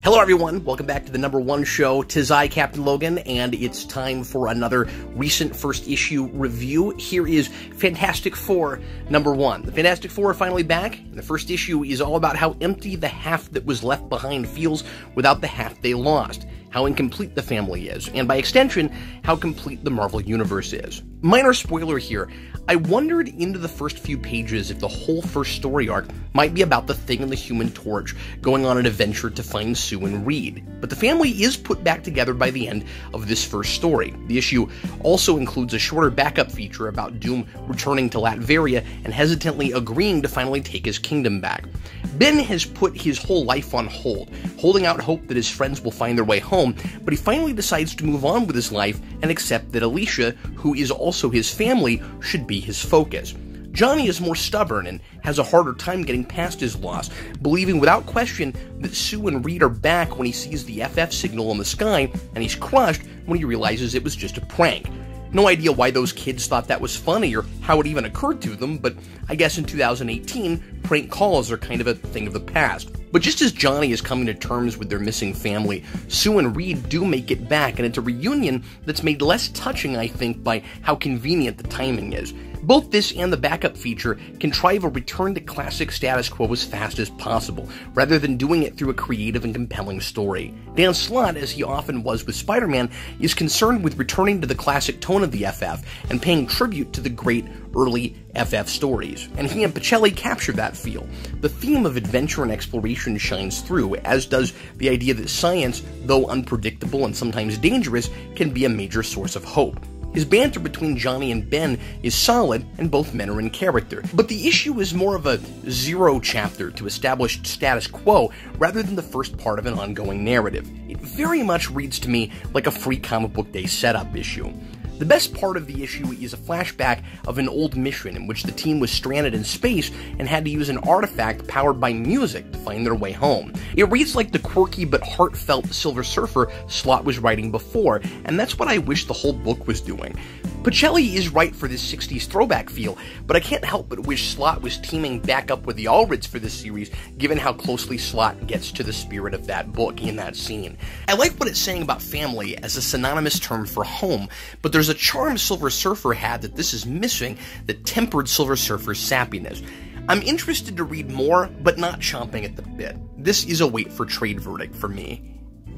Hello everyone, welcome back to the #1 show. 'Tis I, Captain Logan, and it's time for another recent first issue review. Here is Fantastic Four #1. The Fantastic Four are finally back, and the first issue is all about how empty the half that was left behind feels without the half they lost, how incomplete the family is, and by extension, how complete the Marvel Universe is. Minor spoiler here, I wondered into the first few pages if the whole first story arc might be about the Thing and the Human Torch going on an adventure to find Sue and Reed. But the family is put back together by the end of this first story. The issue also includes a shorter backup feature about Doom returning to Latveria and hesitantly agreeing to finally take his kingdom back. Ben has put his whole life on hold, holding out hope that his friends will find their way home, but he finally decides to move on with his life and accept that Alicia, who is also his family, should be his focus. Johnny is more stubborn and has a harder time getting past his loss, believing without question that Sue and Reed are back when he sees the FF signal in the sky, and he's crushed when he realizes it was just a prank. No idea why those kids thought that was funny or how it even occurred to them, but I guess in 2018, prank calls are kind of a thing of the past. But just as Johnny is coming to terms with their missing family, Sue and Reed do make it back, and it's a reunion that's made less touching, I think, by how convenient the timing is. Both this and the backup feature contrive a return to classic status quo as fast as possible, rather than doing it through a creative and compelling story. Dan Slott, as he often was with Spider-Man, is concerned with returning to the classic tone of the FF and paying tribute to the great early FF stories, and he and Pacelli capture that feel. The theme of adventure and exploration shines through, as does the idea that science, though unpredictable and sometimes dangerous, can be a major source of hope. His banter between Johnny and Ben is solid, and both men are in character. But the issue is more of a zero chapter to establish status quo, rather than the first part of an ongoing narrative. It very much reads to me like a free comic book day setup issue. The best part of the issue is a flashback of an old mission in which the team was stranded in space and had to use an artifact powered by music to find their way home. It reads like the quirky but heartfelt Silver Surfer Slott was writing before, and that's what I wish the whole book was doing. Pacelli is right for this 60s throwback feel, but I can't help but wish Slott was teaming back up with the Allreds for this series, given how closely Slott gets to the spirit of that book in that scene. I like what it's saying about family as a synonymous term for home, but there's a charm Silver Surfer had that this is missing that tempered Silver Surfer's sappiness. I'm interested to read more, but not chomping at the bit. This is a wait for trade verdict for me.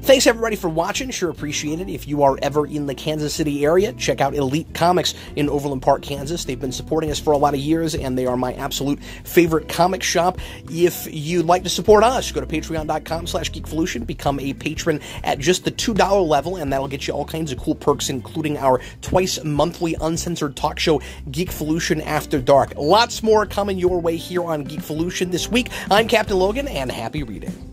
Thanks everybody for watching, sure appreciate it. If you are ever in the Kansas City area, check out Elite Comics in Overland Park, Kansas. They've been supporting us for a lot of years, and they are my absolute favorite comic shop. If you'd like to support us, go to patreon.com/Geekvolution, become a patron at just the $2 level, and that'll get you all kinds of cool perks, including our twice-monthly uncensored talk show, Geekvolution After Dark. Lots more coming your way here on Geekvolution this week. I'm Captain Logan, and happy reading.